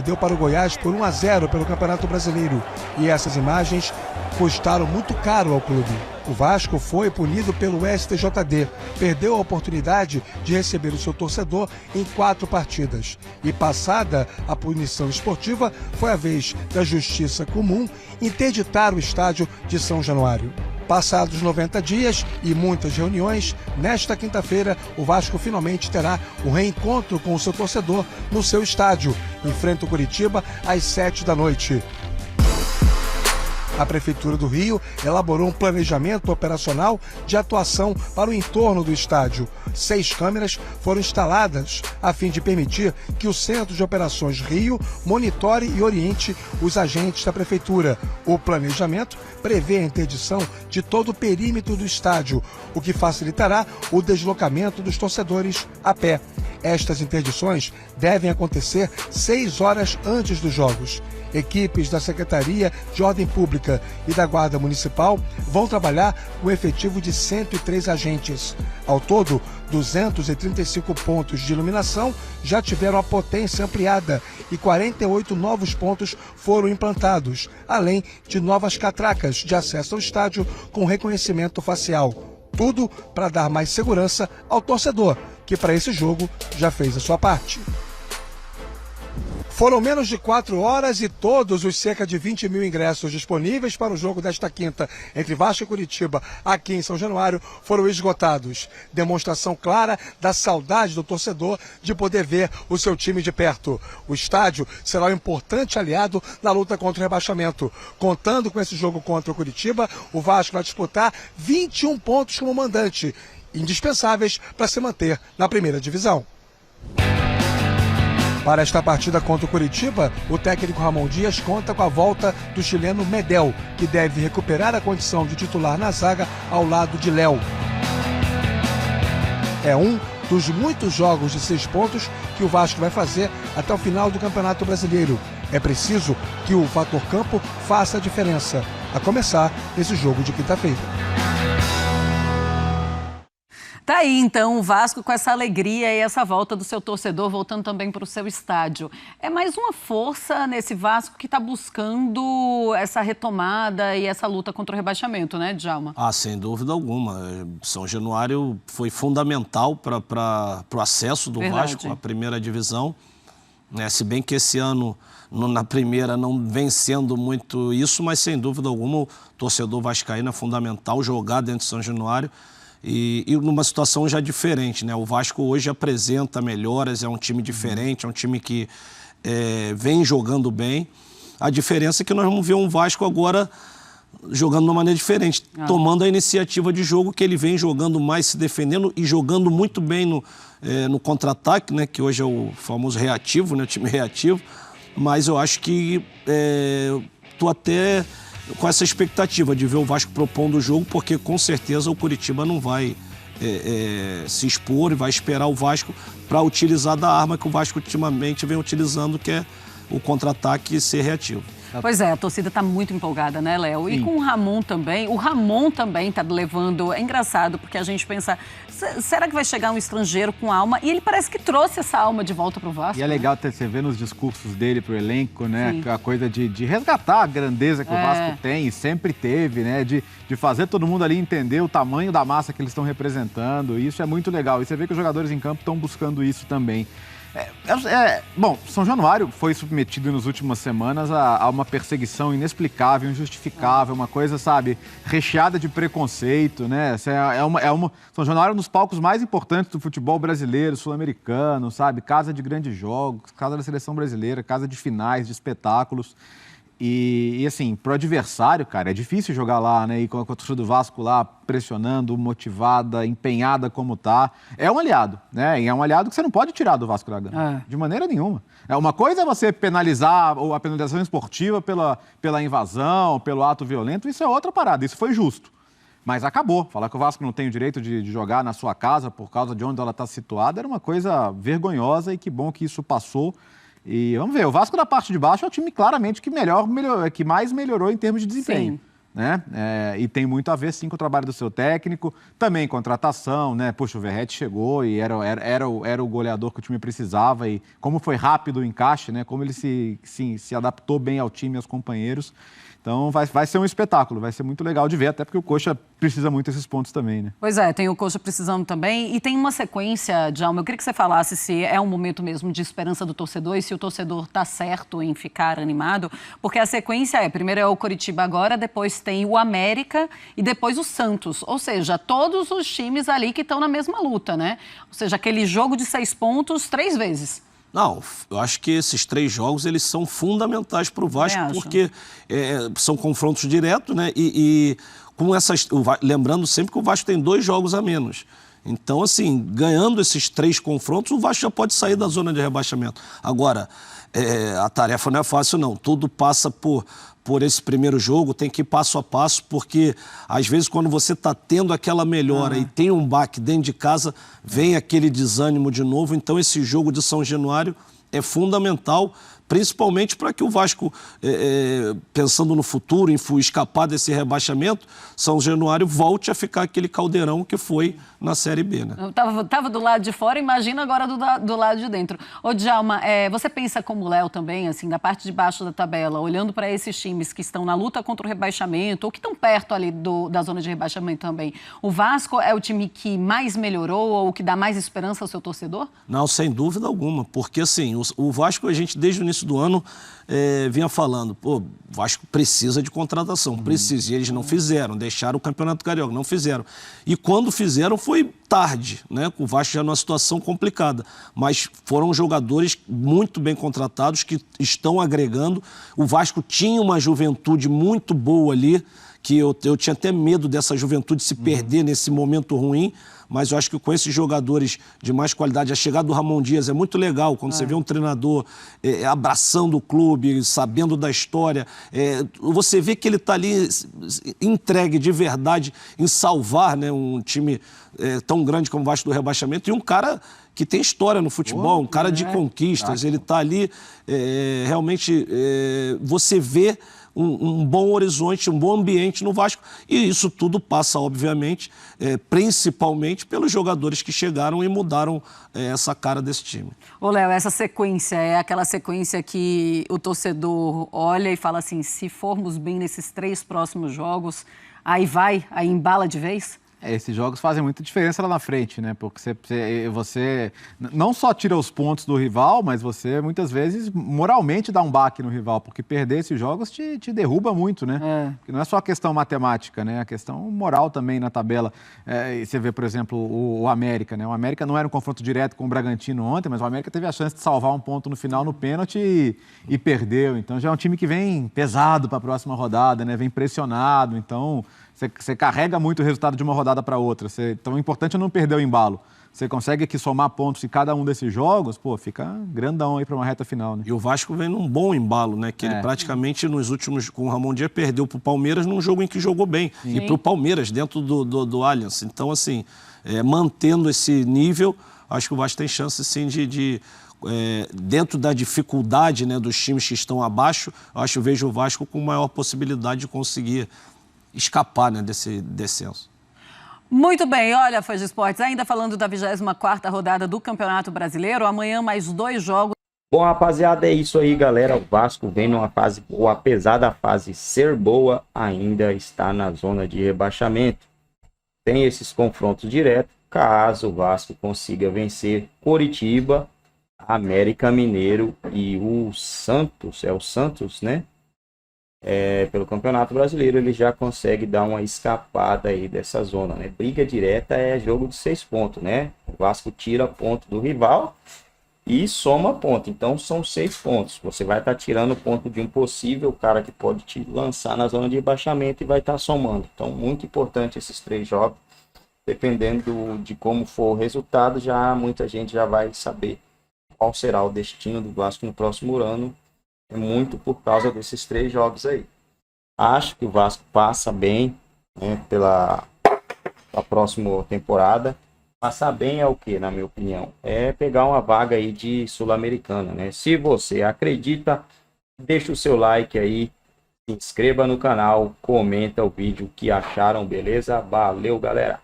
Deu para o Goiás por 1-0 pelo Campeonato Brasileiro. E essas imagens custaram muito caro ao clube. O Vasco foi punido pelo STJD. Perdeu a oportunidade de receber o seu torcedor em 4 partidas. E passada a punição esportiva, foi a vez da Justiça Comum interditar o estádio de São Januário. Passados 90 dias e muitas reuniões, nesta quinta-feira o Vasco finalmente terá um reencontro com o seu torcedor no seu estádio. Enfrenta o Coritiba às 7 da noite. A Prefeitura do Rio elaborou um planejamento operacional de atuação para o entorno do estádio. 6 câmeras foram instaladas a fim de permitir que o Centro de Operações Rio monitore e oriente os agentes da Prefeitura. O planejamento prevê a interdição de todo o perímetro do estádio, o que facilitará o deslocamento dos torcedores a pé. Estas interdições devem acontecer 6 horas antes dos jogos. Equipes da Secretaria de Ordem Pública e da Guarda Municipal vão trabalhar com efetivo de 103 agentes. Ao todo, 235 pontos de iluminação já tiveram a potência ampliada e 48 novos pontos foram implantados, além de novas catracas de acesso ao estádio com reconhecimento facial. Tudo para dar mais segurança ao torcedor, que para esse jogo já fez a sua parte. Foram menos de 4 horas e todos os cerca de 20 mil ingressos disponíveis para o jogo desta quinta entre Vasco e Coritiba, aqui em São Januário, foram esgotados. Demonstração clara da saudade do torcedor de poder ver o seu time de perto. O estádio será um importante aliado na luta contra o rebaixamento. Contando com esse jogo contra o Coritiba, o Vasco vai disputar 21 pontos como mandante, indispensáveis para se manter na primeira divisão. Para esta partida contra o Coritiba, o técnico Ramon Dias conta com a volta do chileno Medel, que deve recuperar a condição de titular na zaga ao lado de Léo. É um dos muitos jogos de 6 pontos que o Vasco vai fazer até o final do Campeonato Brasileiro. É preciso que o fator campo faça a diferença, a começar nesse jogo de quinta-feira. Tá aí, então, o Vasco com essa alegria e essa volta do seu torcedor, voltando também para o seu estádio. É mais uma força nesse Vasco que está buscando essa retomada e essa luta contra o rebaixamento, né, Djalma? Ah, sem dúvida alguma. São Januário foi fundamental para o acesso do Vasco à primeira divisão. Se bem que esse ano, na primeira, não vem sendo muito isso, mas sem dúvida alguma o torcedor vascaíno é fundamental jogar dentro de São Januário. E numa situação já diferente, né? O Vasco hoje apresenta melhoras, é um time diferente, é um time que vem jogando bem. A diferença é que nós vamos ver um Vasco agora jogando de uma maneira diferente, tomando a iniciativa de jogo que ele vem jogando mais, se defendendo e jogando muito bem no contra-ataque, né? Que hoje é o famoso reativo, né? O time reativo. Mas eu acho que estou até com essa expectativa de ver o Vasco propondo o jogo, porque com certeza o Coritiba não vai se expor e vai esperar o Vasco para utilizar da arma que o Vasco ultimamente vem utilizando, que é o contra-ataque e ser reativo. Pois é, a torcida está muito empolgada, né, Léo? E com o Ramon também. O Ramon também está levando... É engraçado, porque a gente pensa, será que vai chegar um estrangeiro com alma? E ele parece que trouxe essa alma de volta para o Vasco. E é legal você ver nos discursos dele pro elenco, né? Sim. A coisa de resgatar a grandeza que o Vasco tem e sempre teve, né? De fazer todo mundo ali entender o tamanho da massa que eles estão representando. E isso é muito legal. E você vê que os jogadores em campo estão buscando isso também. Bom, São Januário foi submetido nas últimas semanas a uma perseguição inexplicável, injustificável, uma coisa, sabe, recheada de preconceito, né? São Januário é um dos palcos mais importantes do futebol brasileiro, sul-americano, sabe? Casa de grandes jogos, casa da seleção brasileira, casa de finais, de espetáculos. E assim, pro adversário, cara, é difícil jogar lá, né? E com a torcida do Vasco lá pressionando, motivada, empenhada como tá. É um aliado, né? E é um aliado que você não pode tirar do Vasco da Gama, de maneira nenhuma. Uma coisa é você penalizar, ou a penalização esportiva pela invasão, pelo ato violento, isso é outra parada, isso foi justo. Mas acabou. Falar que o Vasco não tem o direito de jogar na sua casa por causa de onde ela está situada era uma coisa vergonhosa e que bom que isso passou. E vamos ver, o Vasco da parte de baixo é o time claramente que mais melhorou em termos de desempenho. né? E tem muito a ver, sim, com o trabalho do seu técnico, também contratação, né? Poxa, o Verratti chegou e era o goleador que o time precisava, e como foi rápido o encaixe, né? Como ele se adaptou bem ao time e aos companheiros. Então vai ser um espetáculo, vai ser muito legal de ver, até porque o Coxa precisa muito desses pontos também, né? Pois é, tem o Coxa precisando também, e tem uma sequência, Djalma, eu queria que você falasse se é um momento mesmo de esperança do torcedor e se o torcedor está certo em ficar animado, porque a sequência primeiro é o Coritiba agora, depois tem o América e depois o Santos, ou seja, todos os times ali que estão na mesma luta, né? Ou seja, aquele jogo de 6 pontos 3 vezes. Não, eu acho que esses 3 jogos, eles são fundamentais para o Vasco, porque são confrontos diretos, né? E com essas, lembrando sempre que o Vasco tem 2 jogos a menos. Então, assim, ganhando esses 3 confrontos, o Vasco já pode sair da zona de rebaixamento. Agora, a tarefa não é fácil, não. Tudo passa por esse primeiro jogo, tem que ir passo a passo, porque às vezes quando você está tendo aquela melhora e tem um baque dentro de casa, vem aquele desânimo de novo. Então esse jogo de São Januário é fundamental, principalmente para que o Vasco, pensando no futuro, em escapar desse rebaixamento, São Januário volte a ficar aquele caldeirão que foi na Série B, né? Tava do lado de fora, imagina agora do lado de dentro. Ô, Djalma, você pensa como o Léo também, assim, da parte de baixo da tabela, olhando para esses times que estão na luta contra o rebaixamento, ou que estão perto ali da zona de rebaixamento também, o Vasco é o time que mais melhorou ou que dá mais esperança ao seu torcedor? Não, sem dúvida alguma, porque assim, o Vasco, a gente desde o início do ano vinha falando, o Vasco precisa de contratação, precisa, e eles não fizeram, deixaram o Campeonato Carioca, não fizeram. E quando fizeram foi tarde, né? O Vasco já numa situação complicada, mas foram jogadores muito bem contratados que estão agregando. O Vasco tinha uma juventude muito boa ali, que eu tinha até medo dessa juventude se perder nesse momento ruim, mas eu acho que com esses jogadores de mais qualidade, a chegada do Ramon Dias é muito legal, quando você vê um treinador abraçando o clube, sabendo da história, você vê que ele está ali entregue de verdade em salvar, né, um time tão grande como o Vasco do rebaixamento, e um cara que tem história no futebol, um cara de conquistas, ele está ali, realmente, você vê um bom horizonte, um bom ambiente no Vasco. E isso tudo passa, obviamente, principalmente pelos jogadores que chegaram e mudaram essa cara desse time. Ô, Léo, essa sequência é aquela sequência que o torcedor olha e fala assim, se formos bem nesses 3 próximos jogos, aí embala de vez? Esses jogos fazem muita diferença lá na frente, né? Porque você não só tira os pontos do rival, mas você muitas vezes moralmente dá um baque no rival, porque perder esses jogos te derruba muito, né? Porque não é só a questão matemática, né? A questão moral também na tabela. E você vê, por exemplo, o América, né? O América não era um confronto direto com o Bragantino ontem, mas o América teve a chance de salvar um ponto no final no pênalti e perdeu. Então já é um time que vem pesado para a próxima rodada, né? Vem pressionado, então você carrega muito o resultado de uma rodada para outra. Então o importante é não perder o embalo. Você consegue aqui somar pontos em cada um desses jogos, fica grandão aí para uma reta final, né? E o Vasco vem num bom embalo, né? Que ele praticamente nos últimos, com o Ramon Dias, perdeu para o Palmeiras num jogo em que jogou bem. Sim. E para o Palmeiras, dentro do Allianz. Então, assim, mantendo esse nível, acho que o Vasco tem chance, sim, dentro da dificuldade, né, dos times que estão abaixo, eu vejo o Vasco com maior possibilidade de conseguir escapar, né, desse descenso. Muito bem, olha, Fãs de Esportes, ainda falando da 24ª rodada do Campeonato Brasileiro, amanhã mais 2 jogos. Bom, rapaziada, é isso aí, galera. O Vasco vem numa fase boa, apesar da fase ser boa, ainda está na zona de rebaixamento. Tem esses confrontos diretos, caso o Vasco consiga vencer Coritiba, América Mineiro e o Santos, né? Pelo Campeonato Brasileiro, ele já consegue dar uma escapada aí dessa zona, né? Briga direta é jogo de 6 pontos, né? O Vasco tira ponto do rival e soma ponto, então são 6 pontos. Você vai estar tirando ponto de um possível cara que pode te lançar na zona de rebaixamento e vai estar somando. Então, muito importante esses 3 jogos. Dependendo de como for o resultado, muita gente já vai saber qual será o destino do Vasco no próximo ano. É muito por causa desses 3 jogos aí. Acho que o Vasco passa bem, né, pela próxima temporada. Passar bem é o que, na minha opinião? É pegar uma vaga aí de Sul-Americana, né? Se você acredita, deixa o seu like aí, se inscreva no canal, comenta o vídeo que acharam, beleza? Valeu, galera!